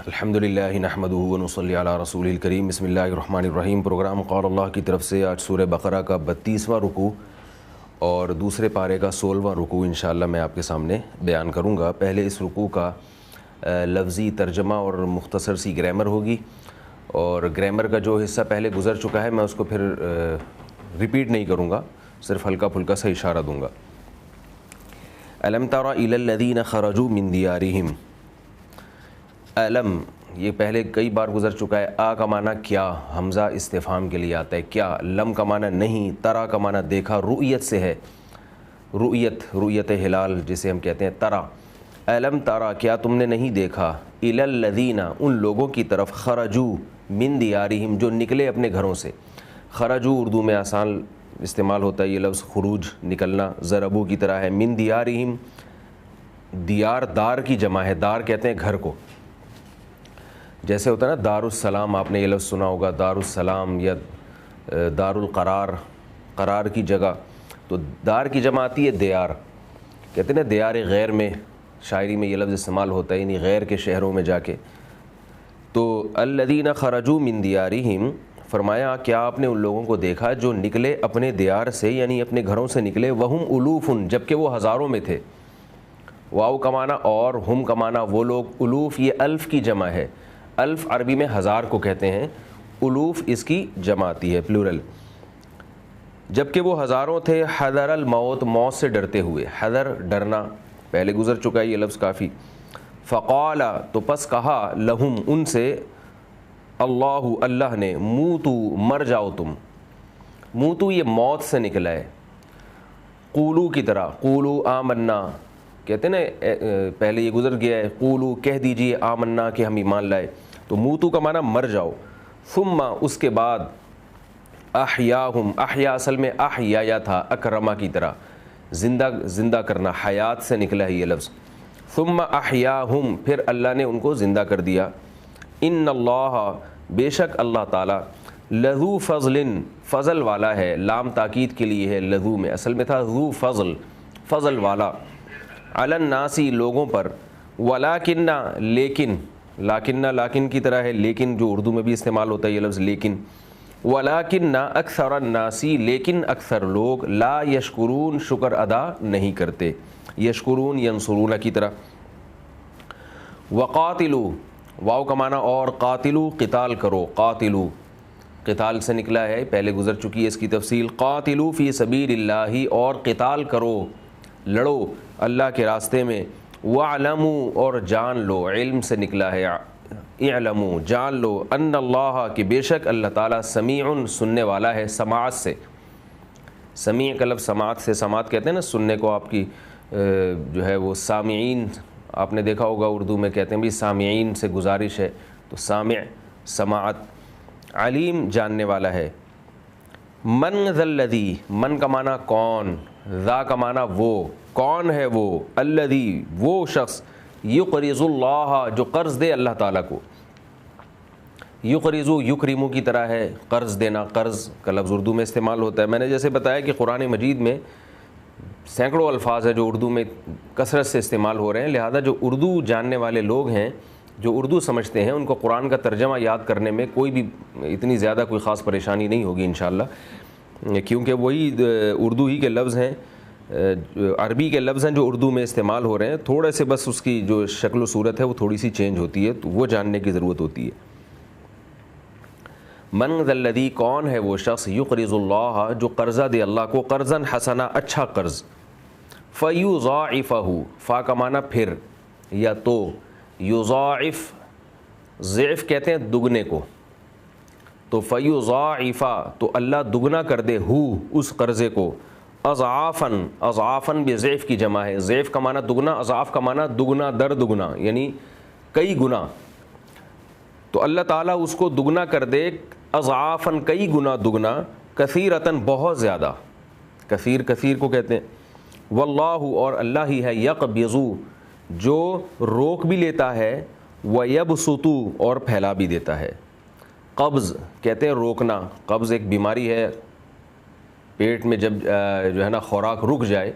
الحمدللہ نحمدہ ونصلی علی رسول الکریم بسم اللہ الرحمن الرحیم۔ پروگرام قول اللہ کی طرف سے آج سورہ بقرہ کا 32واں رکوع اور دوسرے پارے کا 16واں رکوع انشاءاللہ میں آپ کے سامنے بیان کروں گا۔ پہلے اس رکوع کا لفظی ترجمہ اور مختصر سی گرامر ہوگی، اور گرامر کا جو حصہ پہلے گزر چکا ہے میں اس کو پھر ریپیٹ نہیں کروں گا، صرف ہلکا پھلکا سا اشارہ دوں گا۔ الم تر الی الذین خرجوا من دیارہم، علم یہ پہلے کئی بار گزر چکا ہے۔ آ کا معنی کیا، حمزہ استفہام کے لیے آتا ہے کیا، لم کا معنی نہیں، ترا کا معنی دیکھا، رؤیت سے ہے، رؤیت ہلال جسے ہم کہتے ہیں ترا۔ علم ترا کیا تم نے نہیں دیکھا، الی الذین ان لوگوں کی طرف، خرجوا من دیارہم جو نکلے اپنے گھروں سے۔ خرجوا اردو میں آسان استعمال ہوتا ہے یہ لفظ، خروج نکلنا، ضربو کی طرح ہے۔ من دیارہم دیار دار کی جمع ہے، دار کہتے ہیں گھر کو، جیسے ہوتا ہے نا دار السلام، آپ نے یہ لفظ سنا ہوگا، دار السلام یا دار القرار، قرار کی جگہ، تو دار کی جمع آتی ہے دیار، کہتے ہیں نا دیار غیر میں، شاعری میں یہ لفظ استعمال ہوتا ہے، یعنی غیر کے شہروں میں جا کے۔ تو الذین خرجوا من دیارہم، فرمایا کیا آپ نے ان لوگوں کو دیکھا جو نکلے اپنے دیار سے، یعنی اپنے گھروں سے نکلے، وہم الوف جبکہ وہ ہزاروں میں تھے۔ واو کا معنی اور، ہم کا معنی وہ لوگ، الوف یہ الف کی جمع ہے، الف عربی میں ہزار کو کہتے ہیں، الوف اس کی جمع آتی ہے پلورل۔ جبکہ وہ ہزاروں تھے، حذر الموت موت سے ڈرتے ہوئے، حذر ڈرنا پہلے گزر چکا ہے یہ لفظ کافی۔ فقال تو پس کہا، لہم ان سے، اللہ اللہ نے، موتو مر جاؤ تم، موتو یہ موت سے نکلا ہے، قولو کی طرح، قولو آمنا کہتے ہیں نا، پہلے یہ گزر گیا ہے، قولو کہہ دیجئے، آمنا کہ ہم ایمان لائے، تو موتو کا معنی مر جاؤ، ثم اس کے بعد، احیاہم احیا اصل میں احیا تھا اکرما کی طرح، زندہ کرنا، حیات سے نکلا ہے یہ لفظ، ثم احیاہم پھر اللہ نے ان کو زندہ کر دیا۔ ان اللہ بے شک اللہ تعالی، لذو فضل فضل والا ہے، لام تاکید کے لیے ہے لذو میں، اصل میں تھا ذو فضل فضل والا، علی الناسی لوگوں پر، ولیکن لیکن، لیکن کی طرح ہے، لیکن جو اردو میں بھی استعمال ہوتا ہے یہ لفظ لیکن، ولیکن اکثر الناسی لیکن اکثر لوگ، لا یشکرون شکر ادا نہیں کرتے، یشکرون ینصرون کی طرح۔ وقاتلو واو کا معنی اور، قاتلو قتال کرو، قاتلو قتال سے نکلا ہے، پہلے گزر چکی ہے اس کی تفصیل، قاتلو فی سبیل اللہ اور قتال کرو، لڑو اللہ کے راستے میں، وَاعْلَمُوا اور جان لو، علم سے نکلا ہے، اعلموا جان لو، ان اللہ کہ بے شک اللہ تعالیٰ، سمیع سننے والا ہے، سماعت سے، سمیع کا لفظ سماعت سے، سماعت کہتے ہیں نا سننے کو، آپ کی جو ہے وہ سامعین، آپ نے دیکھا ہوگا اردو میں کہتے ہیں بھی سامعین سے گزارش ہے، تو سامع سماعت، علیم جاننے والا ہے۔ من ذا الذی، من کا معنی کون، ذا کا معنی وہ، کون ہے وہ، الذی وہ شخص، یقرض اللہ جو قرض دے اللہ تعالیٰ کو، یقرضو یکرمو کی طرح ہے، قرض دینا، قرض کا لفظ اردو میں استعمال ہوتا ہے۔ میں نے جیسے بتایا کہ قرآن مجید میں سینکڑوں الفاظ ہیں جو اردو میں کثرت سے استعمال ہو رہے ہیں، لہذا جو اردو جاننے والے لوگ ہیں، جو اردو سمجھتے ہیں، ان کو قرآن کا ترجمہ یاد کرنے میں کوئی بھی اتنی زیادہ کوئی خاص پریشانی نہیں ہوگی انشاءاللہ، کیونکہ وہی اردو ہی کے لفظ ہیں، عربی کے لفظ ہیں جو اردو میں استعمال ہو رہے ہیں، تھوڑے سے بس اس کی جو شکل و صورت ہے وہ تھوڑی سی چینج ہوتی ہے، تو وہ جاننے کی ضرورت ہوتی ہے۔ من ذا الذی کون ہے وہ شخص، یقرض اللہ جو قرضہ دے اللہ کو، قرضا حسنا اچھا قرض، فیضاعفہ فا کا معنی پھر یا تو، یضاعف ضعف کہتے ہیں دگنے کو، تو فیضاعفہ تو اللہ دگنا کر دے، ہو اس قرضے کو، اضعافاً اضعافاً بضعف کی جمع ہے، ضعف کا معنی دگنا، اضعاف کا معنی دگنا در دگنا، یعنی کئی گنا، تو اللہ تعالیٰ اس کو دگنا کر دے، اضعافاً کئی گنا دگنا، کثیرتاً بہت زیادہ، کثیر کثیر کو کہتے ہیں، واللہ اور اللہ ہی ہے، یقبض جو روک بھی لیتا ہے، ویبسط اور پھیلا بھی دیتا ہے۔ قبض کہتے ہیں روکنا، قبض ایک بیماری ہے، پیٹ میں جب جو ہے نا خوراک رک جائے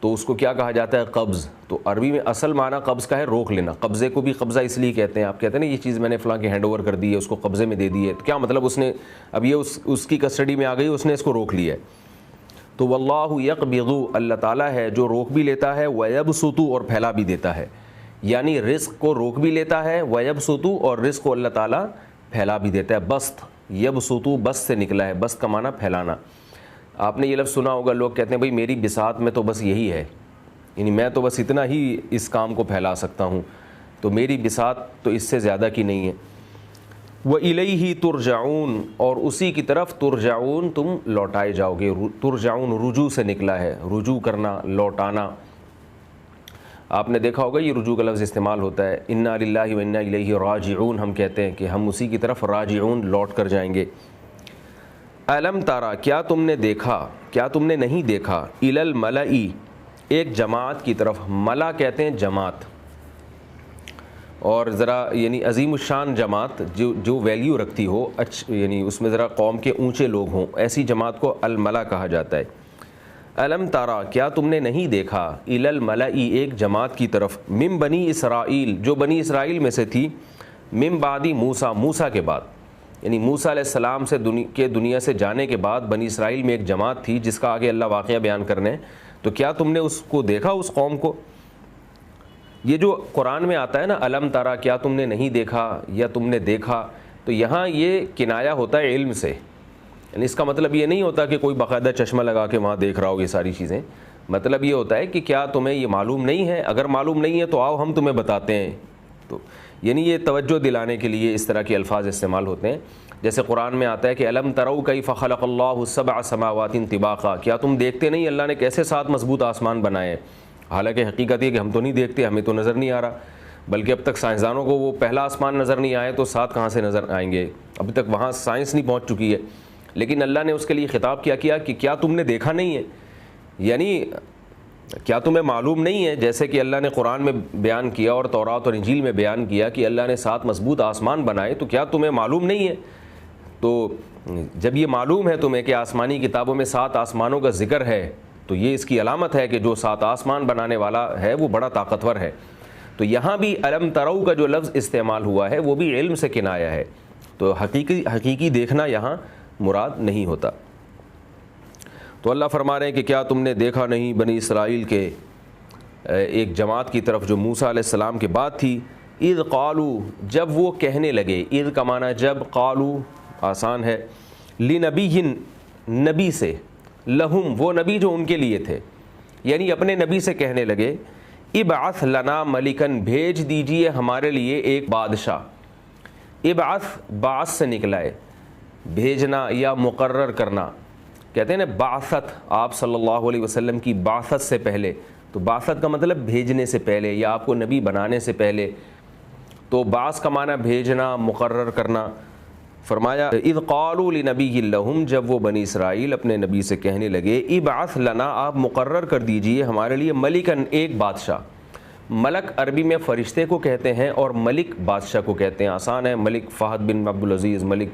تو اس کو کیا کہا جاتا ہے؟ قبض. تو عربی میں اصل معنی قبض کا ہے روک لینا. قبضے کو بھی قبضہ اس لیے کہتے ہیں, آپ کہتے ہیں نا یہ چیز میں نے فلاں کے ہینڈ اوور کر دی ہے, اس کو قبضے میں دے دی ہے, تو کیا مطلب اس نے اب یہ اس کی کسٹڈی میں آ گئی, اس نے اس کو روک لیا ہے. تو واللہ یقبض, اللہ تعالیٰ ہے جو روک بھی لیتا ہے, ویبسط, اور پھیلا بھی دیتا ہے. یعنی رزق کو روک بھی لیتا ہے, ویبسط, اور رزق کو اللہ تعالیٰ پھیلا بھی دیتا ہے. بسط, یبسط بسط سے نکلا ہے, بسط کا معنی پھیلانا. آپ نے یہ لفظ سنا ہوگا, لوگ کہتے ہیں بھئی میری بساط میں تو بس یہی ہے, یعنی میں تو بس اتنا ہی اس کام کو پھیلا سکتا ہوں, تو میری بساط تو اس سے زیادہ کی نہیں ہے. وَإِلَيْهِ تُرْجَعُونَ, اور اسی کی طرف ترجعون, تم لوٹائے جاؤ گے. ترجعون رجوع سے نکلا ہے, رجوع کرنا, لوٹانا. آپ نے دیکھا ہوگا یہ رجوع کا لفظ استعمال ہوتا ہے, اِنَّا لِلَّهِ وَإِنَّا إِلَيْهِ راجعون, ہم کہتے ہیں کہ ہم اسی کی طرف راجعون, لوٹ کر جائیں گے. الم تارا, کیا تم نے دیکھا, کیا تم نے نہیں دیکھا, الی الملئی, ایک جماعت کی طرف. ملا کہتے ہیں جماعت, اور ذرا یعنی عظیم الشان جماعت جو ویلیو رکھتی ہو, یعنی اس میں ذرا قوم کے اونچے لوگ ہوں, ایسی جماعت کو الملا کہا جاتا ہے. الم تارا, کیا تم نے نہیں دیکھا, الی الملئی, ایک جماعت کی طرف, من بنی اسرائیل, جو بنی اسرائیل میں سے تھی, من بعد موسیٰ, موسیٰ کے بعد, یعنی موسیٰ علیہ السلام سے دنیا سے جانے کے بعد بنی اسرائیل میں ایک جماعت تھی جس کا آگے اللہ واقعہ بیان کرنے. تو کیا تم نے اس کو دیکھا, اس قوم کو؟ یہ جو قرآن میں آتا ہے نا الم تارا, کیا تم نے نہیں دیکھا یا تم نے دیکھا, تو یہاں یہ کنایا ہوتا ہے علم سے. یعنی اس کا مطلب یہ نہیں ہوتا کہ کوئی باقاعدہ چشمہ لگا کے وہاں دیکھ رہا ہو یہ ساری چیزیں. مطلب یہ ہوتا ہے کہ کیا تمہیں یہ معلوم نہیں ہے, اگر معلوم نہیں ہے تو آؤ ہم تمہیں بتاتے ہیں. تو یعنی یہ توجہ دلانے کے لیے اس طرح کے الفاظ استعمال ہوتے ہیں. جیسے قرآن میں آتا ہے کہ الم تروا کیف خلق اللہ سبع سماوات طباقا, کیا تم دیکھتے نہیں اللہ نے کیسے 7 مضبوط آسمان بنائے. حالانکہ حقیقت یہ کہ ہم تو نہیں دیکھتے, ہمیں تو نظر نہیں آ رہا, بلکہ اب تک سائنسدانوں کو وہ پہلا آسمان نظر نہیں آئے تو 7 کہاں سے نظر آئیں گے, ابھی تک وہاں سائنس نہیں پہنچ چکی ہے. لیکن اللہ نے اس کے لیے خطاب کیا کہ کیا تم نے دیکھا نہیں ہے, یعنی کیا تمہیں معلوم نہیں ہے. جیسے کہ اللہ نے قرآن میں بیان کیا اور تورات اور انجیل میں بیان کیا کہ اللہ نے 7 مضبوط آسمان بنائے, تو کیا تمہیں معلوم نہیں ہے؟ تو جب یہ معلوم ہے تمہیں کہ آسمانی کتابوں میں 7 آسمانوں کا ذکر ہے, تو یہ اس کی علامت ہے کہ جو 7 آسمان بنانے والا ہے وہ بڑا طاقتور ہے. تو یہاں بھی الم تروا کا جو لفظ استعمال ہوا ہے وہ بھی علم سے کنایا ہے, تو حقیقی دیکھنا یہاں مراد نہیں ہوتا. تو اللہ فرما رہے ہیں کہ کیا تم نے دیکھا نہیں بنی اسرائیل کے ایک جماعت کی طرف جو موسیٰ علیہ السلام کے بعد تھی, اذ قالوا, جب وہ کہنے لگے, اذ کا معنی جب, قالوا آسان ہے, لنبی, نبی سے, لہم, وہ نبی جو ان کے لیے تھے, یعنی اپنے نبی سے کہنے لگے, ابعث لنا ملکن, بھیج دیجئے ہمارے لیے ایک بادشاہ. ابعث بعث سے نکلا ہے, بھیجنا یا مقرر کرنا. کہتے ہیں نا بعثت, آپ صلی اللہ علیہ وسلم کی بعثت سے پہلے, تو بعثت کا مطلب بھیجنے سے پہلے یا آپ کو نبی بنانے سے پہلے. تو بعث کا معنی بھیجنا, مقرر کرنا. فرمایا اذ قالوا لنبی لہم, جب وہ بنی اسرائیل اپنے نبی سے کہنے لگے, ابعث لنا, آپ مقرر کر دیجئے ہمارے لیے, ملکن, ایک بادشاہ. ملک عربی میں فرشتے کو کہتے ہیں اور ملک بادشاہ کو کہتے ہیں. آسان ہے, ملک فہد بن عبدالعزیز, ملک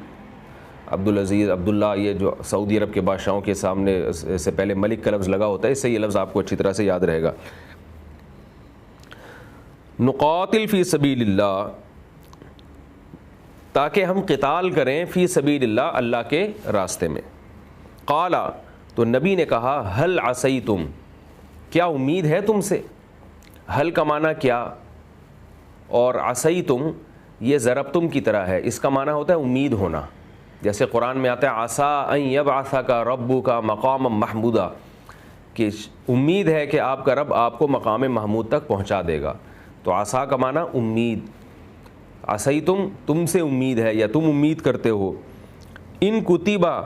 عبدالعزیز, عبداللہ, یہ جو سعودی عرب کے بادشاہوں کے سامنے سے پہلے ملک کا لفظ لگا ہوتا ہے, اس سے یہ لفظ آپ کو اچھی طرح سے یاد رہے گا. نقاتل فی سبیل اللہ, تاکہ ہم قتال کریں, فی سبیل اللہ, اللہ کے راستے میں. قالا, تو نبی نے کہا, ہل عصیتم, کیا امید ہے تم سے. ہل کا معنی کیا, اور عصیتم یہ ضربتم کی طرح ہے, اس کا معنی ہوتا ہے امید ہونا. جیسے قرآن میں آتا ہے عسیٰ ان یبعثک ربک مقاما محمودا, کہ امید ہے کہ آپ کا رب آپ کو مقام محمود تک پہنچا دے گا. تو عسیٰ کا معنی امید, عصیتم تم سے امید ہے یا تم امید کرتے ہو. ان کتبہ,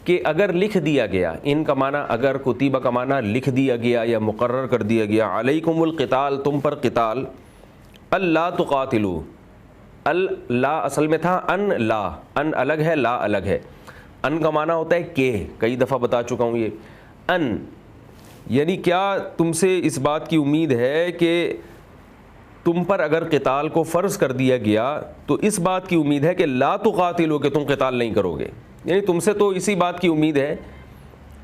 کہ اگر لکھ دیا گیا, ان کا معنی اگر, کتبہ کا معنی لکھ دیا گیا یا مقرر کر دیا گیا, علیکم القتال, تم پر قتال, اللہ تقاتلوا, لا اصل میں تھا ان, لا, ان الگ ہے, لا الگ ہے. ان کا معنی ہوتا ہے کہ, کئی دفعہ بتا چکا ہوں یہ, ان یعنی کیا تم سے اس بات کی امید ہے کہ تم پر اگر قتال کو فرض کر دیا گیا تو اس بات کی امید ہے کہ لا تقاتلوا, کہ تم قتال نہیں کرو گے. یعنی تم سے تو اسی بات کی امید ہے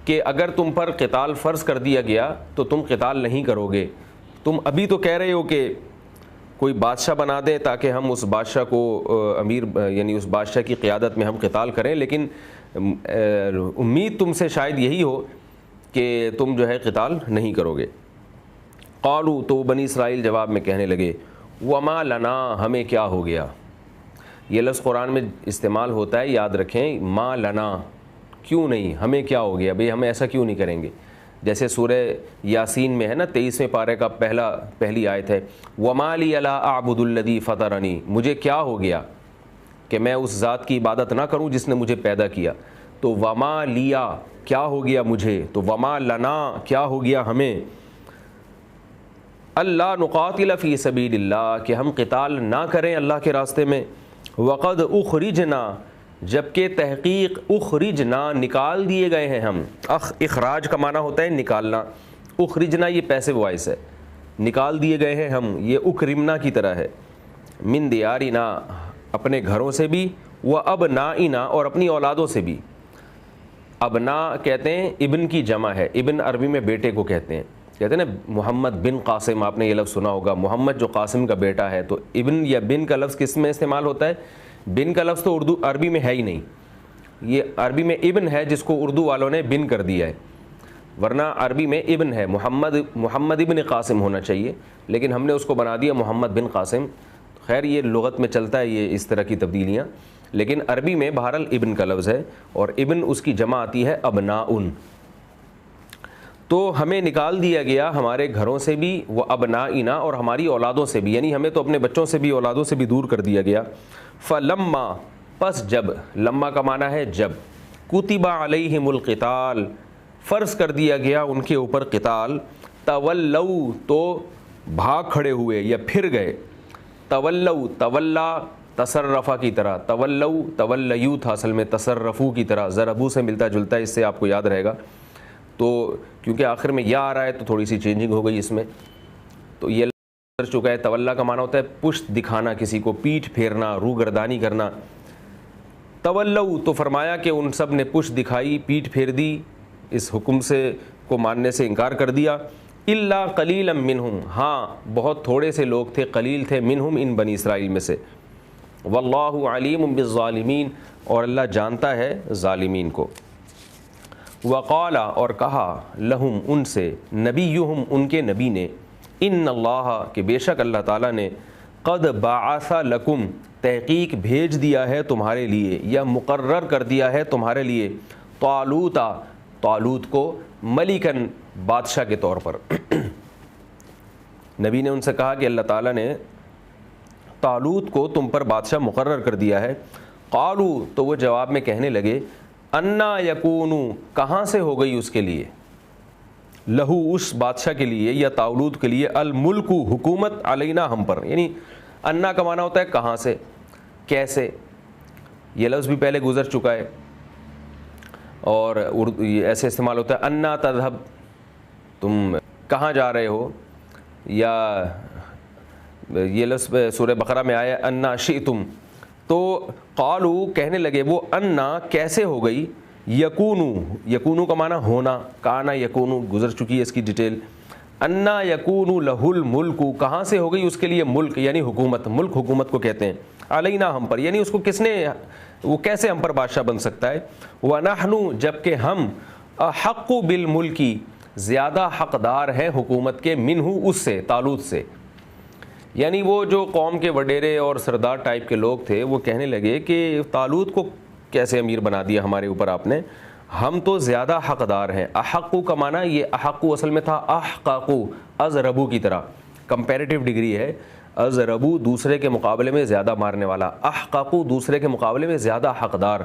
کہ اگر تم پر قتال فرض کر دیا گیا تو تم قتال نہیں کرو گے. تم ابھی تو کہہ رہے ہو کہ کوئی بادشاہ بنا دیں تاکہ ہم اس بادشاہ کو امیر یعنی اس بادشاہ کی قیادت میں ہم قتال کریں, لیکن امید تم سے شاید یہی ہو کہ تم جو ہے قتال نہیں کرو گے. قالوا, تو بنی اسرائیل جواب میں کہنے لگے, وما لنا, ہمیں کیا ہو گیا. یہ لفظ قرآن میں استعمال ہوتا ہے, یاد رکھیں, ما لنا, کیوں نہیں, ہمیں کیا ہو گیا بھئی, ہم ایسا کیوں نہیں کریں گے. جیسے سورہ یاسین میں ہے نا 23ویں پارے کا پہلی آیت ہے, وما لی الا اعبد الذی فطرنی, مجھے کیا ہو گیا کہ میں اس ذات کی عبادت نہ کروں جس نے مجھے پیدا کیا. تو وما لیا, کیا ہو گیا مجھے, تو وما لنا, کیا ہو گیا ہمیں, اللہ نقاتل فی سبیل اللہ, کہ ہم قتال نہ کریں اللہ کے راستے میں. وقد اخرجنا, جبکہ تحقیق اخرجنا, نکال دیے گئے ہیں ہم. اخراج کا معنی ہوتا ہے نکالنا, اخرجنا یہ پیسو وائس ہے, نکال دیے گئے ہیں ہم, یہ اکرمنا کی طرح ہے. من دیارنا, اپنے گھروں سے بھی, و ابنائنا, اور اپنی اولادوں سے بھی. ابنا کہتے ہیں ابن کی جمع ہے, ابن عربی میں بیٹے کو کہتے ہیں نا, محمد بن قاسم, آپ نے یہ لفظ سنا ہوگا, محمد جو قاسم کا بیٹا ہے. تو ابن یا بن کا لفظ کس میں استعمال ہوتا ہے, بن کا لفظ تو عربی میں ہے ہی نہیں, یہ عربی میں ابن ہے جس کو اردو والوں نے بن کر دیا ہے, ورنہ عربی میں ابن ہے. محمد ابن قاسم ہونا چاہیے, لیکن ہم نے اس کو بنا دیا محمد بن قاسم. خیر یہ لغت میں چلتا ہے یہ اس طرح کی تبدیلیاں, لیکن عربی میں بہرحال ابن کا لفظ ہے, اور ابن اس کی جمع آتی ہے ابناؤن. تو ہمیں نکال دیا گیا ہمارے گھروں سے بھی, وہ ابنائنا, اور ہماری اولادوں سے بھی, یعنی ہمیں تو اپنے بچوں سے بھی اولادوں سے بھی دور کر دیا گیا. فلما, پس جب, لما کا معنی ہے جب, کتب علیہم القتال, فرض کر دیا گیا ان کے اوپر قتال, تولوا, تو بھاگ کھڑے ہوئے یا پھر گئے. تولوا, تولا تصرفہ کی طرح, تولوا تولیو تھا اصل میں, تصرفو کی طرح, ضربو سے ملتا جلتا ہے, اس سے آپ کو یاد رہے گا. تو کیونکہ آخر میں یا آ رہا ہے تو تھوڑی سی چینجنگ ہو گئی اس میں. تو یہ کر چکا ہے. تولا کا معنی ہوتا ہے پشت دکھانا کسی کو, پیٹھ پھیرنا, روگردانی کرنا. تولوا, تو فرمایا کہ ان سب نے پشت دکھائی, پیٹھ پھیر دی, اس حکم سے کو ماننے سے انکار کر دیا. الا قلیلا منہم, ہاں بہت تھوڑے سے لوگ تھے, قلیل تھے, منہم, ان بنی اسرائیل میں سے. واللہ علیم بالظالمین, اور اللہ جانتا ہے ظالمین کو. وقال, اور کہا, لہم, ان سے, نبیہم, ان کے نبی نے, ان اللہ, کہ بے شک اللہ تعالیٰ نے, قد بعث لکم, تحقیق بھیج دیا ہے تمہارے لیے, یا مقرر کر دیا ہے تمہارے لیے, طالوتا, طالوت کو, ملکن, بادشاہ کے طور پر. نبی نے ان سے کہا کہ اللہ تعالیٰ نے طالوت کو تم پر بادشاہ مقرر کر دیا ہے. قالوا, تو وہ جواب میں کہنے لگے, انا یکونو, کہاں سے ہو گئی اس کے لیے, لہو, اس بادشاہ کے لیے یا طالوت کے لیے, الملک, حکومت, علینا, ہم پر. یعنی انا کا معنی ہوتا ہے کہاں سے, کیسے. یہ لفظ بھی پہلے گزر چکا ہے, اور ایسے استعمال ہوتا ہے انا تذهب, تم کہاں جا رہے ہو, یا یہ لفظ سورہ بقرہ میں آیا انا شئتم. تو قالو, کہنے لگے وہ, انا, کیسے ہو گئی, یکونو, یکونو کا معنی ہونا, کانا یکونو گزر چکی ہے اس کی ڈیٹیل. انا یکونو لہ الملک, کہاں سے ہو گئی اس کے لیے ملک, یعنی حکومت, ملک حکومت کو کہتے ہیں, علینا, ہم پر, یعنی اس کو کس نے, وہ کیسے ہم پر بادشاہ بن سکتا ہے. ونحن, جبکہ ہم, احق بالملکی, زیادہ حقدار ہیں حکومت کے, منہ, اس سے, طالوت سے. یعنی وہ جو قوم کے وڈیرے اور سردار ٹائپ کے لوگ تھے وہ کہنے لگے کہ طالوت کو کیسے امیر بنا دیا ہمارے اوپر آپ نے, ہم تو زیادہ حقدار ہیں. احقو کا معنی, یہ احقو اصل میں تھا احقاقو, ازربو کی طرح, کمپیریٹیو ڈگری ہے. ازربو دوسرے کے مقابلے میں زیادہ مارنے والا, احقاقو دوسرے کے مقابلے میں زیادہ حقدار.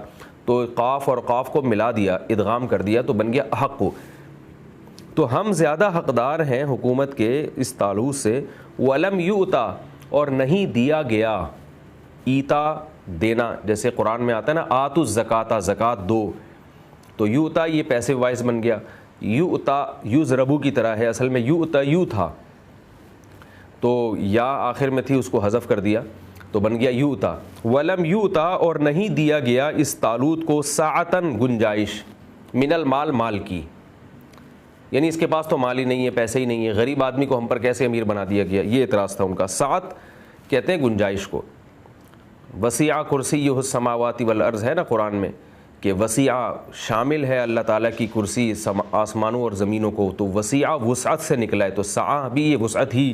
تو قاف اور قاف کو ملا دیا, ادغام کر دیا, تو بن گیا احقو. تو ہم زیادہ حقدار ہیں حکومت کے اس طالوت سے. ولم یؤتا, اور نہیں دیا گیا, ایتا, دینا, جیسے قرآن میں آتا ہے نا, آتوا الزکاۃ, زکوٰۃ دو. تو یؤتا یہ پیسو وائس بن گیا, یؤتا یضربو کی طرح ہے, اصل میں یؤتا یو تھا, تو یا آخر میں تھی, اس کو حذف کر دیا تو بن گیا یؤتا. ولم یؤتا, اور نہیں دیا گیا اس طالوت کو, سعتن, گنجائش, من المال, مال کی, یعنی اس کے پاس تو مال ہی نہیں ہے، پیسے ہی نہیں ہے، غریب آدمی کو ہم پر کیسے امیر بنا دیا گیا، یہ اعتراض تھا ان کا۔ سعت کہتے ہیں گنجائش کو۔ وسیع کرسیہ السماوات والارض ہے نا قرآن میں کہ وسیع شامل ہے اللہ تعالیٰ کی کرسی آسمانوں اور زمینوں کو، تو وسیع وسعت سے نکلا ہے، تو سعہ بھی یہ وسعت ہی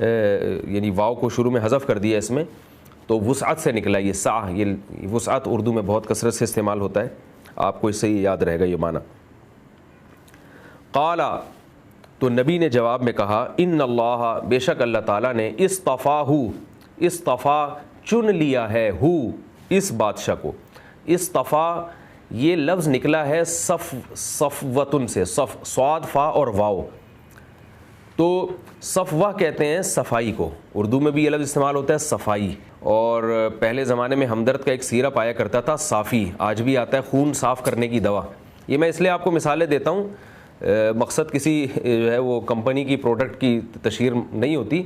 یعنی واو کو شروع میں حذف کر دیا اس میں، تو وسعت سے نکلا یہ سعہ، یہ وسعت اردو میں بہت کثرت سے استعمال ہوتا ہے، آپ کو اس سے یاد رہے گا یہ معنی۔ قالا، تو نبی نے جواب میں کہا، ان اللہ، بے شک اللہ تعالیٰ نے، اصطفاہ، اصطفیٰ چن لیا ہے، ہو اس بادشاہ کو۔ اصطفیٰ یہ لفظ نکلا ہے صفوتن سے، صاد فا اور واو، تو صفوہ کہتے ہیں صفائی کو، اردو میں بھی یہ لفظ استعمال ہوتا ہے صفائی، اور پہلے زمانے میں ہمدرد کا ایک سیرپ آیا کرتا تھا صافی، آج بھی آتا ہے خون صاف کرنے کی دوا۔ یہ میں اس لیے آپ کو مثالیں دیتا ہوں، مقصد کسی جو ہے وہ کمپنی کی پروڈکٹ کی تشہیر نہیں ہوتی،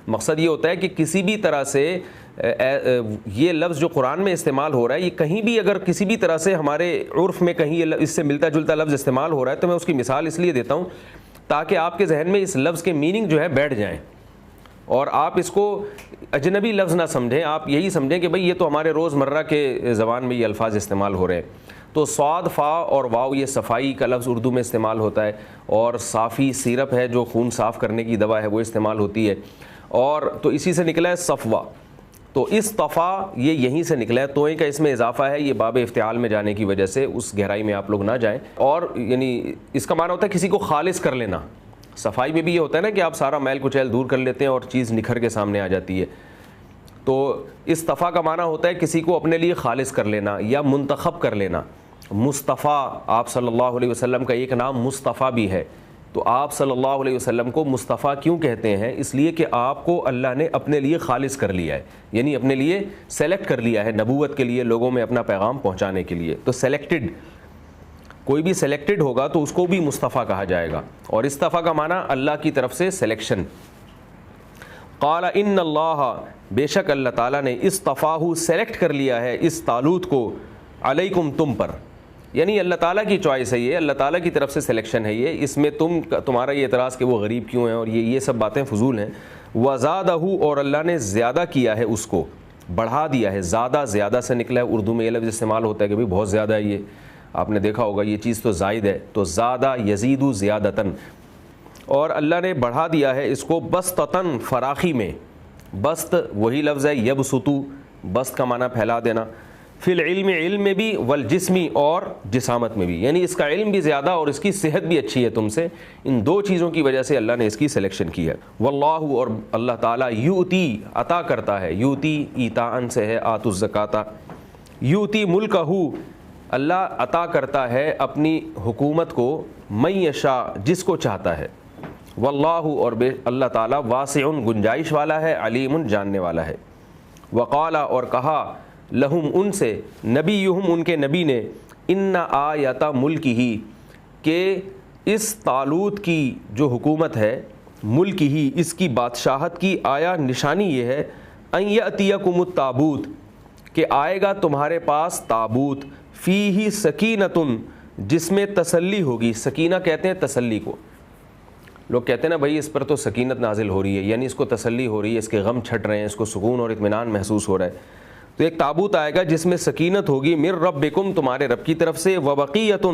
مقصد یہ ہوتا ہے کہ کسی بھی طرح سے یہ لفظ جو قرآن میں استعمال ہو رہا ہے، یہ کہیں بھی اگر کسی بھی طرح سے ہمارے عرف میں کہیں اس سے ملتا جلتا لفظ استعمال ہو رہا ہے تو میں اس کی مثال اس لیے دیتا ہوں تاکہ آپ کے ذہن میں اس لفظ کے میننگ جو ہے بیٹھ جائیں، اور آپ اس کو اجنبی لفظ نہ سمجھیں، آپ یہی سمجھیں کہ بھئی یہ تو ہمارے روزمرہ کے زبان میں یہ الفاظ استعمال ہو رہے ہیں۔ تو صاد فا اور واو یہ صفائی کا لفظ اردو میں استعمال ہوتا ہے، اور صافی سیرپ ہے جو خون صاف کرنے کی دوا ہے وہ استعمال ہوتی ہے، اور تو اسی سے نکلا ہے صفوہ۔ تو اصطفیٰ یہ یہیں سے نکلا ہے، توئیں کا اس میں اضافہ ہے، یہ باب افتعال میں جانے کی وجہ سے اس گہرائی میں آپ لوگ نہ جائیں، اور یعنی اس کا معنی ہوتا ہے کسی کو خالص کر لینا۔ صفائی میں بھی یہ ہوتا ہے نا کہ آپ سارا میل کچیل دور کر لیتے ہیں اور چیز نکھر کے سامنے آ جاتی ہے، تو اصطفیٰ کا معنی ہوتا ہے کسی کو اپنے لیے خالص کر لینا یا منتخب کر لینا۔ مصطفیٰ، آپ صلی اللہ علیہ وسلم کا ایک نام مصطفیٰ بھی ہے، تو آپ صلی اللہ علیہ وسلم کو مصطفیٰ کیوں کہتے ہیں؟ اس لیے کہ آپ کو اللہ نے اپنے لیے خالص کر لیا ہے، یعنی اپنے لیے سلیکٹ کر لیا ہے نبوت کے لیے، لوگوں میں اپنا پیغام پہنچانے کے لیے۔ تو سلیکٹڈ، کوئی بھی سلیکٹڈ ہوگا تو اس کو بھی مصطفیٰ کہا جائے گا، اور اصطفیٰ کا معنی اللہ کی طرف سے سلیکشن۔ قال ان اللہ، بے شک اللہ تعالیٰ نے، اصطفاہ سلیکٹ کر لیا ہے اس طالوت کو، علیکم تم پر، یعنی اللہ تعالیٰ کی چوائس ہے یہ، اللہ تعالیٰ کی طرف سے سلیکشن ہے یہ، اس میں تمہارا یہ اعتراض کہ وہ غریب کیوں ہیں اور یہ سب باتیں فضول ہیں۔ وزادہ، اور اللہ نے زیادہ کیا ہے اس کو، بڑھا دیا ہے، زیادہ زیادہ سے نکلا ہے، اردو میں یہ لفظ استعمال ہوتا ہے کہ بھئی بہت زیادہ ہے، یہ آپ نے دیکھا ہوگا یہ چیز تو زائد ہے، تو زادہ یزید زیادتاً، اور اللہ نے بڑھا دیا ہے اس کو بسطتاً، فراخی میں، بسط وہی لفظ ہے یبسطو، بسط کا معنی پھیلا دینا، فی العلم، علم میں بھی، والجسمی، اور جسامت میں بھی، یعنی اس کا علم بھی زیادہ اور اس کی صحت بھی اچھی ہے تم سے، ان دو چیزوں کی وجہ سے اللہ نے اس کی سلیکشن کی ہے۔ واللہ، اور اللہ تعالیٰ، یؤتی، عطا کرتا ہے، یؤتی ایتاءً سے ہے آتوا الزکاۃ، یؤتی ملکہ، اللہ عطا کرتا ہے اپنی حکومت کو، من یشاء، جس کو چاہتا ہے، واللہ، اور اللہ تعالیٰ، واسع، گنجائش والا ہے، علیم، جاننے والا ہے۔ وقال، اور کہا، لہم، ان سے، نبیہم، ان کے نبی نے، ان آیت ملکہ، کہ اس طالوت کی جو حکومت ہے، ملک ہی، اس کی بادشاہت کی آیا نشانی یہ ہے، ان یأتیکم التابوت، کہ آئے گا تمہارے پاس تابوت، فیہ سکینۃ، جس میں تسلی ہوگی، سکینہ کہتے ہیں تسلی کو، لوگ کہتے ہیں نا بھائی اس پر تو سکینت نازل ہو رہی ہے، یعنی اس کو تسلی ہو رہی ہے، اس کے غم چھٹ رہے ہیں، اس کو سکون اور اطمینان محسوس ہو رہا ہے، تو ایک تابوت آئے گا جس میں سکینت ہوگی، من ربکم، تمہارے رب کی طرف سے، وبقیۃ،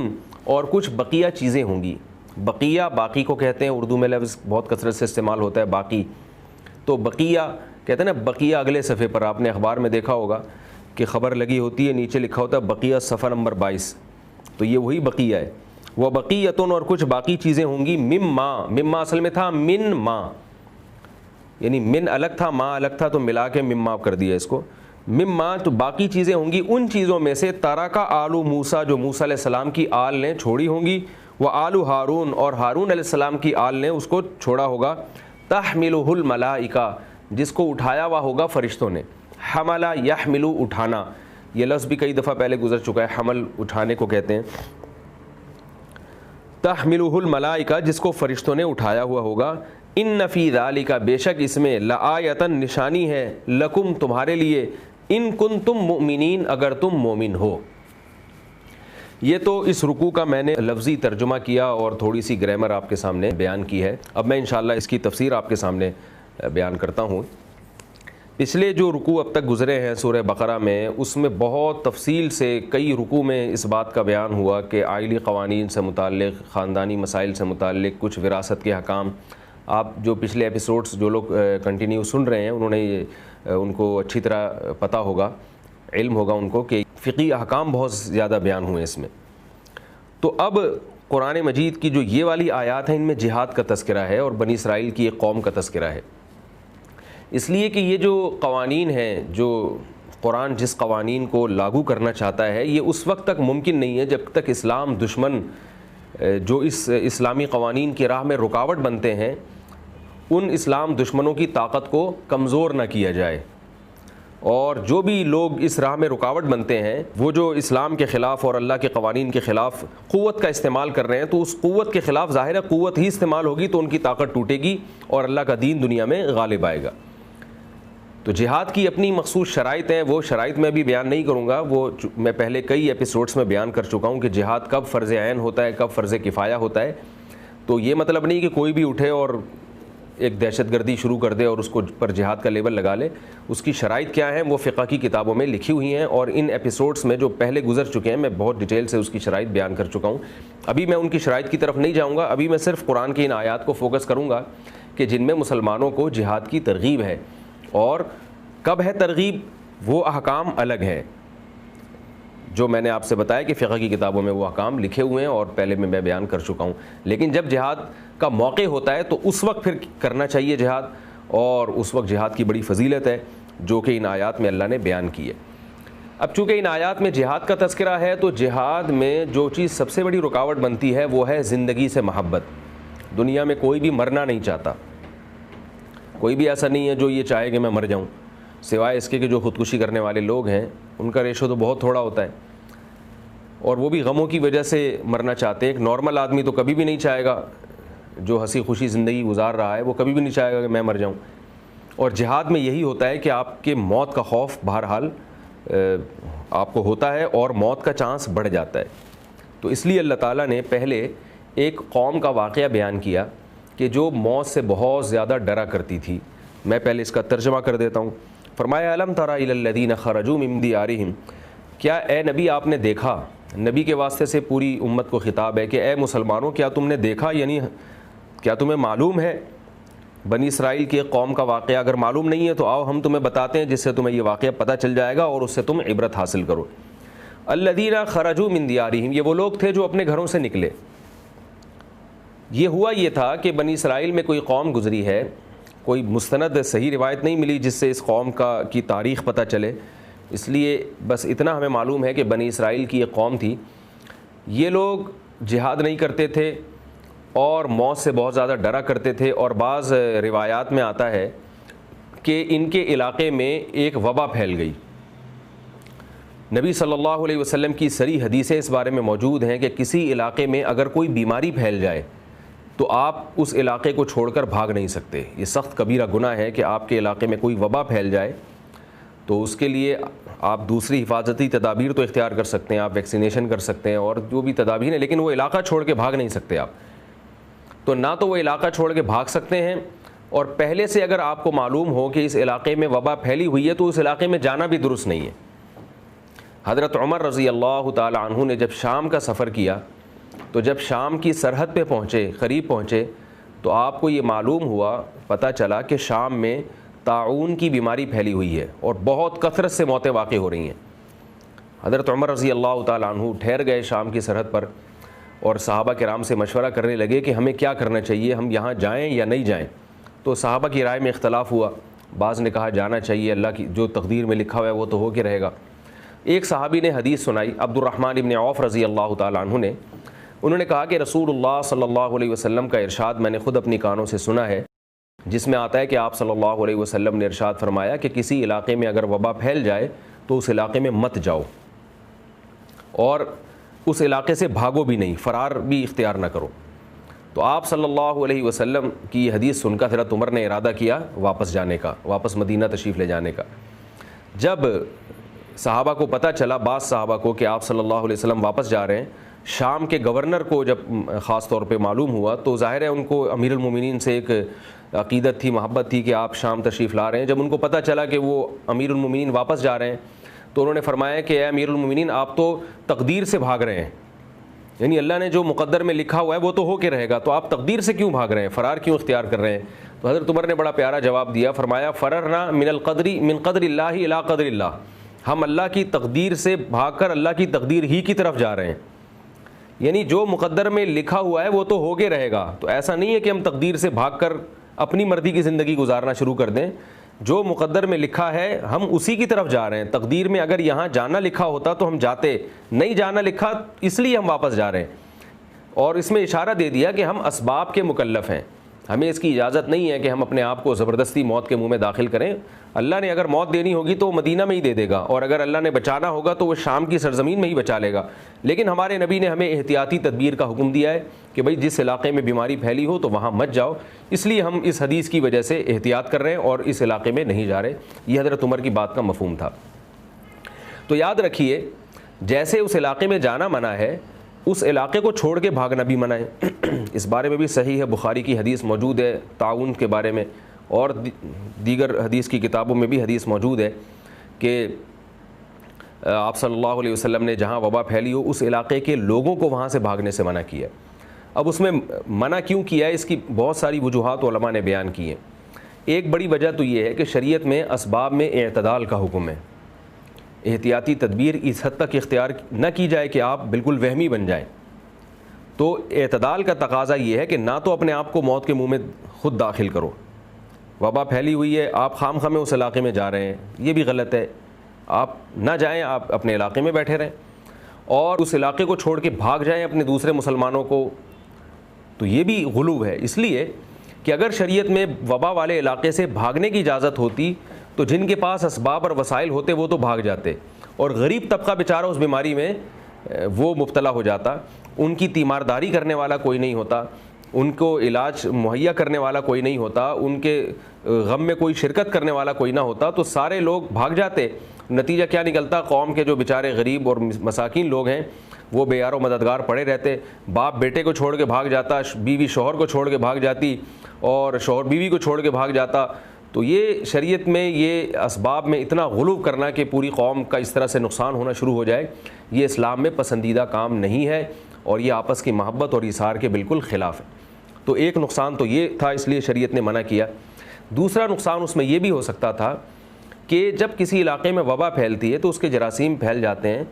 اور کچھ بقیہ چیزیں ہوں گی، بقیہ باقی کو کہتے ہیں، اردو میں لفظ بہت کثرت سے استعمال ہوتا ہے باقی، تو بقیہ کہتے ہیں نا، بقیہ اگلے صفحے پر آپ نے اخبار میں دیکھا ہوگا کہ خبر لگی ہوتی ہے، نیچے لکھا ہوتا ہے بقیہ صفحہ نمبر 22، تو یہ وہی بقیہ ہے، وبقیۃ، اور کچھ باقی چیزیں ہوں گی، مما اصل میں تھا من ما، یعنی من الگ تھا، ما الگ تھا، تو ملا کے مما کر دیا اس کو، مما، تو باقی چیزیں ہوں گی ان چیزوں میں سے، ترک آل موسیٰ، جو موسیٰ علیہ السلام کی آل نے چھوڑی ہوں گی، وآل ہارون، اور ہارون علیہ السلام کی آل نے اس کو چھوڑا ہوگا، تحملہ الملائکہ، جس کو اٹھایا ہوا ہوگا فرشتوں نے، حملہ یحمل، اٹھانا، یہ لفظ بھی کئی دفعہ پہلے گزر چکا ہے، حمل اٹھانے کو کہتے ہیں، تحملہ الملائکہ، جس کو فرشتوں نے اٹھایا ہوا ہوگا، ان فی ذالک، بے شک اس میں، لآیۃ، نشانی ہے، لکم، تمہارے لیے، ان کنتم مؤمنین، اگر تم مومن ہو، یہ تو اس رکوع کا میں نے لفظی ترجمہ کیا اور تھوڑی سی گرامر آپ کے سامنے بیان کی ہے. اب میں انشاءاللہ اس کی تفسیر آپ کے سامنے بیان کرتا ہوں. پچھلے جو رکوع اب تک گزرے ہیں سورہ بقرہ میں، اس میں بہت تفصیل سے کئی رکوع میں اس بات کا بیان ہوا کہ آئلی قوانین سے متعلق، خاندانی مسائل سے متعلق، کچھ وراثت کے احکام. آپ جو پچھلے ایپیسوڈز جو لوگ کنٹینیو سن رہے ہیں انہوں نے ان کو اچھی طرح پتہ ہوگا، علم ہوگا ان کو کہ فقہی احکام بہت زیادہ بیان ہوئے اس میں. تو اب قرآن مجید کی جو یہ والی آیات ہیں ان میں جہاد کا تذکرہ ہے اور بنی اسرائیل کی ایک قوم کا تذکرہ ہے. اس لیے کہ یہ جو قوانین ہیں، جو قرآن جس قوانین کو لاگو کرنا چاہتا ہے، یہ اس وقت تک ممکن نہیں ہے جب تک اسلام دشمن جو اس اسلامی قوانین کی راہ میں رکاوٹ بنتے ہیں، ان اسلام دشمنوں کی طاقت کو کمزور نہ کیا جائے. اور جو بھی لوگ اس راہ میں رکاوٹ بنتے ہیں، وہ جو اسلام کے خلاف اور اللہ کے قوانین کے خلاف قوت کا استعمال کر رہے ہیں، تو اس قوت کے خلاف ظاہر ہے قوت ہی استعمال ہوگی تو ان کی طاقت ٹوٹے گی اور اللہ کا دین دنیا میں غالب آئے گا. تو جہاد کی اپنی مخصوص شرائط ہیں، وہ شرائط میں بھی بیان نہیں کروں گا، وہ میں پہلے کئی ایپیسوڈز میں بیان کر چکا ہوں کہ جہاد کب فرض عین ہوتا ہے، کب فرض کفایہ ہوتا ہے. تو یہ مطلب نہیں کہ کوئی بھی اٹھے اور ایک دہشت گردی شروع کر دے اور اس کو پر جہاد کا لیبل لگا لے. اس کی شرائط کیا ہیں وہ فقہ کی کتابوں میں لکھی ہوئی ہیں، اور ان ایپیسوڈز میں جو پہلے گزر چکے ہیں میں بہت ڈیٹیل سے اس کی شرائط بیان کر چکا ہوں. ابھی میں ان کی شرائط کی طرف نہیں جاؤں گا، ابھی میں صرف قرآن کی ان آیات کو فوکس کروں گا کہ جن میں مسلمانوں کو جہاد کی ترغیب ہے. اور کب ہے ترغیب، وہ احکام الگ ہیں جو میں نے آپ سے بتایا کہ فقہ کی کتابوں میں وہ احکام لکھے ہوئے ہیں اور پہلے میں بیان کر چکا ہوں. لیکن جب جہاد کا موقع ہوتا ہے تو اس وقت پھر کرنا چاہیے جہاد، اور اس وقت جہاد کی بڑی فضیلت ہے جو کہ ان آیات میں اللہ نے بیان کی ہے. اب چونکہ ان آیات میں جہاد کا تذکرہ ہے تو جہاد میں جو چیز سب سے بڑی رکاوٹ بنتی ہے وہ ہے زندگی سے محبت. دنیا میں کوئی بھی مرنا نہیں چاہتا، کوئی بھی ایسا نہیں ہے جو یہ چاہے کہ میں مر جاؤں، سوائے اس کے کہ جو خودکشی کرنے والے لوگ ہیں ان کا ریشو تو بہت تھوڑا ہوتا ہے، اور وہ بھی غموں کی وجہ سے مرنا چاہتے ہیں. ایک نارمل آدمی تو کبھی بھی نہیں چاہے گا، جو ہنسی خوشی زندگی گزار رہا ہے وہ کبھی بھی نہیں چاہے گا کہ میں مر جاؤں. اور جہاد میں یہی ہوتا ہے کہ آپ کے موت کا خوف بہرحال آپ کو ہوتا ہے اور موت کا چانس بڑھ جاتا ہے. تو اس لیے اللہ تعالیٰ نے پہلے ایک قوم کا واقعہ بیان کیا کہ جو موت سے بہت زیادہ ڈرا کرتی تھی. میں پہلے اس کا ترجمہ کر دیتا ہوں. فرمایا الم تری الی الذین خرجوا من دیارہم، کیا اے نبی آپ نے دیکھا، نبی کے واسطے سے پوری امت کو خطاب ہے کہ اے مسلمانوں کیا تم نے دیکھا، یعنی کیا تمہیں معلوم ہے بنی اسرائیل کی ایک قوم کا واقعہ؟ اگر معلوم نہیں ہے تو آؤ ہم تمہیں بتاتے ہیں جس سے تمہیں یہ واقعہ پتہ چل جائے گا اور اس سے تم عبرت حاصل کرو. الذین خرجوا من دیارہم، یہ وہ لوگ تھے جو اپنے گھروں سے نکلے. یہ ہوا یہ تھا کہ بنی اسرائیل میں کوئی قوم گزری ہے، کوئی مستند صحیح روایت نہیں ملی جس سے اس قوم کی تاریخ پتہ چلے. اس لیے بس اتنا ہمیں معلوم ہے کہ بنی اسرائیل کی ایک قوم تھی. یہ لوگ جہاد نہیں کرتے تھے اور موت سے بہت زیادہ ڈرا کرتے تھے، اور بعض روایات میں آتا ہے کہ ان کے علاقے میں ایک وبا پھیل گئی. نبی صلی اللہ علیہ وسلم کی صریح حدیثیں اس بارے میں موجود ہیں کہ کسی علاقے میں اگر کوئی بیماری پھیل جائے تو آپ اس علاقے کو چھوڑ کر بھاگ نہیں سکتے. یہ سخت کبیرہ گناہ ہے کہ آپ کے علاقے میں کوئی وبا پھیل جائے تو اس کے لیے آپ دوسری حفاظتی تدابیر تو اختیار کر سکتے ہیں، آپ ویکسینیشن کر سکتے ہیں اور جو بھی تدابیر ہیں، لیکن وہ علاقہ چھوڑ کے بھاگ نہیں سکتے آپ. تو نہ تو وہ علاقہ چھوڑ کے بھاگ سکتے ہیں، اور پہلے سے اگر آپ کو معلوم ہو کہ اس علاقے میں وبا پھیلی ہوئی ہے تو اس علاقے میں جانا بھی درست نہیں ہے. حضرت عمر رضی اللہ تعالی عنہ نے جب شام کا سفر کیا تو جب شام کی سرحد پہ پہنچے، قریب پہنچے، تو آپ کو یہ معلوم ہوا، پتہ چلا کہ شام میں طاعون کی بیماری پھیلی ہوئی ہے اور بہت کثرت سے موتیں واقع ہو رہی ہیں. حضرت عمر رضی اللہ تعالی عنہ ٹھہر گئے شام کی سرحد پر اور صحابہ کرام سے مشورہ کرنے لگے کہ ہمیں کیا کرنا چاہیے، ہم یہاں جائیں یا نہیں جائیں. تو صحابہ کی رائے میں اختلاف ہوا. بعض نے کہا جانا چاہیے، اللہ کی جو تقدیر میں لکھا ہوا ہے وہ تو ہو کے رہے گا. ایک صحابی نے حدیث سنائی، عبد الرحمن ابن عوف رضی اللہ تعالی عنہ نے، انہوں نے کہا کہ رسول اللہ صلی اللہ علیہ وسلم کا ارشاد میں نے خود اپنی کانوں سے سنا ہے، جس میں آتا ہے کہ آپ صلی اللہ علیہ وسلم نے ارشاد فرمایا کہ کسی علاقے میں اگر وبا پھیل جائے تو اس علاقے میں مت جاؤ اور اس علاقے سے بھاگو بھی نہیں، فرار بھی اختیار نہ کرو. تو آپ صلی اللہ علیہ وسلم کی یہ حدیث سن کر حضرت عمر نے ارادہ کیا واپس جانے کا، واپس مدینہ تشریف لے جانے کا. جب صحابہ کو پتہ چلا، بعض صحابہ کو، کہ آپ صلی اللہ علیہ وسلم واپس جا رہے ہیں، شام کے گورنر کو جب خاص طور پہ معلوم ہوا تو ظاہر ہے ان کو امیر المومنین سے ایک عقیدت تھی، محبت تھی کہ آپ شام تشریف لا رہے ہیں۔ جب ان کو پتہ چلا کہ وہ امیر المومنین واپس جا رہے ہیں تو انہوں نے فرمایا کہ اے امیر المومنین، آپ تو تقدیر سے بھاگ رہے ہیں، یعنی اللہ نے جو مقدر میں لکھا ہوا ہے وہ تو ہو کے رہے گا، تو آپ تقدیر سے کیوں بھاگ رہے ہیں، فرار کیوں اختیار کر رہے ہیں؟ تو حضرت عمر نے بڑا پیارا جواب دیا، فرمایا فررنا من قدر اللہ الی قدر اللہ، ہم اللہ کی تقدیر سے بھاگ کر اللہ کی تقدیر ہی کی طرف جا رہے ہیں، یعنی جو مقدر میں لکھا ہوا ہے وہ تو ہو کے رہے گا۔ تو ایسا نہیں ہے کہ ہم تقدیر سے بھاگ کر اپنی مرضی کی زندگی گزارنا شروع کر دیں، جو مقدر میں لکھا ہے ہم اسی کی طرف جا رہے ہیں۔ تقدیر میں اگر یہاں جانا لکھا ہوتا تو ہم جاتے، نہیں جانا لکھا اس لیے ہم واپس جا رہے ہیں۔ اور اس میں اشارہ دے دیا کہ ہم اسباب کے مکلف ہیں، ہمیں اس کی اجازت نہیں ہے کہ ہم اپنے آپ کو زبردستی موت کے منہ میں داخل کریں۔ اللہ نے اگر موت دینی ہوگی تو وہ مدینہ میں ہی دے دے گا، اور اگر اللہ نے بچانا ہوگا تو وہ شام کی سرزمین میں ہی بچا لے گا۔ لیکن ہمارے نبی نے ہمیں احتیاطی تدبیر کا حکم دیا ہے کہ بھئی جس علاقے میں بیماری پھیلی ہو تو وہاں مت جاؤ، اس لیے ہم اس حدیث کی وجہ سے احتیاط کر رہے ہیں اور اس علاقے میں نہیں جا رہے۔ یہ حضرت عمر کی بات کا مفہوم تھا۔ تو یاد رکھیے، جیسے اس علاقے میں جانا منع ہے، اس علاقے کو چھوڑ کے بھاگنا بھی منع ہے۔ اس بارے میں بھی صحیح ہے، بخاری کی حدیث موجود ہے تعاون کے بارے میں، اور دیگر حدیث کی کتابوں میں بھی حدیث موجود ہے کہ آپ صلی اللہ علیہ وسلم نے جہاں وبا پھیلی ہو اس علاقے کے لوگوں کو وہاں سے بھاگنے سے منع کیا ہے۔ اب اس میں منع کیوں کیا ہے، اس کی بہت ساری وجوہات علماء نے بیان کی ہیں۔ ایک بڑی وجہ تو یہ ہے کہ شریعت میں اسباب میں اعتدال کا حکم ہے، احتیاطی تدبیر اس حد تک اختیار نہ کی جائے کہ آپ بالکل وہمی بن جائیں۔ تو اعتدال کا تقاضا یہ ہے کہ نہ تو اپنے آپ کو موت کے منہ میں خود داخل کرو، وبا پھیلی ہوئی ہے، آپ خام خواہ اس علاقے میں جا رہے ہیں، یہ بھی غلط ہے، آپ نہ جائیں، آپ اپنے علاقے میں بیٹھے رہیں، اور اس علاقے کو چھوڑ کے بھاگ جائیں اپنے دوسرے مسلمانوں کو، تو یہ بھی غلو ہے۔ اس لیے کہ اگر شریعت میں وبا والے علاقے سے بھاگنے کی اجازت ہوتی تو جن کے پاس اسباب اور وسائل ہوتے وہ تو بھاگ جاتے، اور غریب طبقہ بیچارہ اس بیماری میں وہ مبتلا ہو جاتا، ان کی تیمارداری کرنے والا کوئی نہیں ہوتا، ان کو علاج مہیا کرنے والا کوئی نہیں ہوتا، ان کے غم میں کوئی شرکت کرنے والا کوئی نہ ہوتا، تو سارے لوگ بھاگ جاتے۔ نتیجہ کیا نکلتا؟ قوم کے جو بیچارے غریب اور مساکین لوگ ہیں وہ بے یار و مددگار پڑے رہتے، باپ بیٹے کو چھوڑ کے بھاگ جاتا، بیوی شوہر کو چھوڑ کے بھاگ جاتی، اور شوہر بیوی کو چھوڑ کے بھاگ جاتا۔ تو یہ شریعت میں یہ اسباب میں اتنا غلو کرنا کہ پوری قوم کا اس طرح سے نقصان ہونا شروع ہو جائے، یہ اسلام میں پسندیدہ کام نہیں ہے، اور یہ آپس کی محبت اور ایثار کے بالکل خلاف ہے۔ تو ایک نقصان تو یہ تھا، اس لیے شریعت نے منع کیا۔ دوسرا نقصان اس میں یہ بھی ہو سکتا تھا کہ جب کسی علاقے میں وبا پھیلتی ہے تو اس کے جراثیم پھیل جاتے ہیں،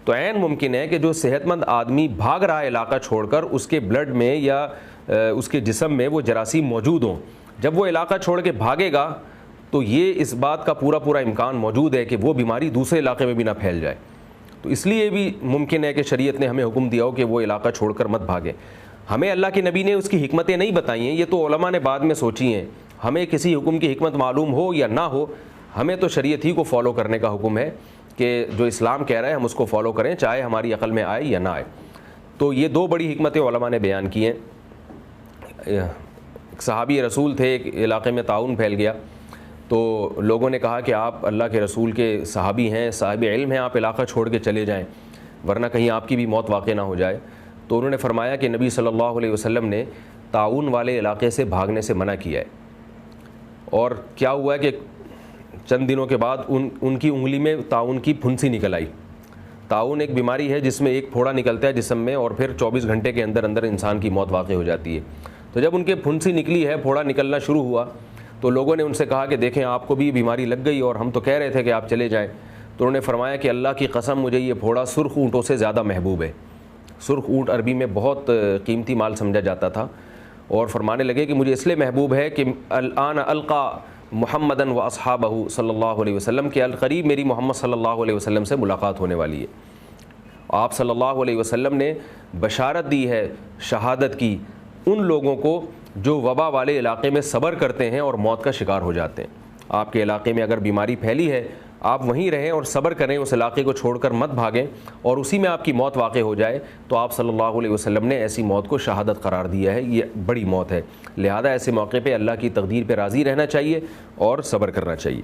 تو عین ممکن ہے کہ جو صحت مند آدمی بھاگ رہا ہے علاقہ چھوڑ کر، اس کے بلڈ میں یا اس کے جسم میں وہ جراثیم موجود ہوں۔ جب وہ علاقہ چھوڑ کے بھاگے گا تو یہ اس بات کا پورا امکان موجود ہے کہ وہ بیماری دوسرے علاقے میں بھی نہ پھیل جائے۔ تو اس لیے بھی ممکن ہے کہ شریعت نے ہمیں حکم دیا ہو کہ وہ علاقہ چھوڑ کر مت بھاگے۔ ہمیں اللہ کے نبی نے اس کی حکمتیں نہیں بتائی ہیں، یہ تو علماء نے بعد میں سوچی ہیں۔ ہمیں کسی حکم کی حکمت معلوم ہو یا نہ ہو، ہمیں تو شریعت ہی کو فالو کرنے کا حکم ہے کہ جو اسلام کہہ رہا ہے ہم اس کو فالو کریں، چاہے ہماری عقل میں آئے یا نہ آئے۔ تو یہ دو بڑی حکمتیں علماء نے بیان کی ہیں۔ صحابی رسول تھے، ایک علاقے میں طاعون پھیل گیا تو لوگوں نے کہا کہ آپ اللہ کے رسول کے صحابی ہیں، صاحب علم ہیں، آپ علاقہ چھوڑ کے چلے جائیں ورنہ کہیں آپ کی بھی موت واقع نہ ہو جائے۔ تو انہوں نے فرمایا کہ نبی صلی اللہ علیہ وسلم نے طاعون والے علاقے سے بھاگنے سے منع کیا ہے، اور کیا ہوا ہے کہ چند دنوں کے بعد ان کی انگلی میں طاعون کی پھنسی نکل آئی۔ طاعون ایک بیماری ہے جس میں ایک پھوڑا نکلتا ہے جسم میں، اور پھر 24 گھنٹے کے اندر انسان کی موت واقع ہو جاتی ہے۔ تو جب ان کے پھنسی نکلی ہے، پھوڑا نکلنا شروع ہوا، تو لوگوں نے ان سے کہا کہ دیکھیں آپ کو بھی بیماری لگ گئی اور ہم تو کہہ رہے تھے کہ آپ چلے جائیں۔ تو انہوں نے فرمایا کہ اللہ کی قسم مجھے یہ پھوڑا سرخ اونٹوں سے زیادہ محبوب ہے۔ سرخ اونٹ عربی میں بہت قیمتی مال سمجھا جاتا تھا، اور فرمانے لگے کہ مجھے اس لیے محبوب ہے کہ الآن القا محمدن و اصحابہ صلی اللہ علیہ وسلم کے القریب میری محمد صلی اللہ علیہ وسلم سے ملاقات ہونے والی ہے۔ آپ صلی اللہ علیہ وسلم نے بشارت دی ہے شہادت کی ان لوگوں کو جو وبا والے علاقے میں صبر کرتے ہیں اور موت کا شکار ہو جاتے ہیں۔ آپ کے علاقے میں اگر بیماری پھیلی ہے، آپ وہیں رہیں اور صبر کریں، اس علاقے کو چھوڑ کر مت بھاگیں، اور اسی میں آپ کی موت واقع ہو جائے تو آپ صلی اللہ علیہ وسلم نے ایسی موت کو شہادت قرار دیا ہے، یہ بڑی موت ہے۔ لہذا ایسے موقع پہ اللہ کی تقدیر پہ راضی رہنا چاہیے اور صبر کرنا چاہیے۔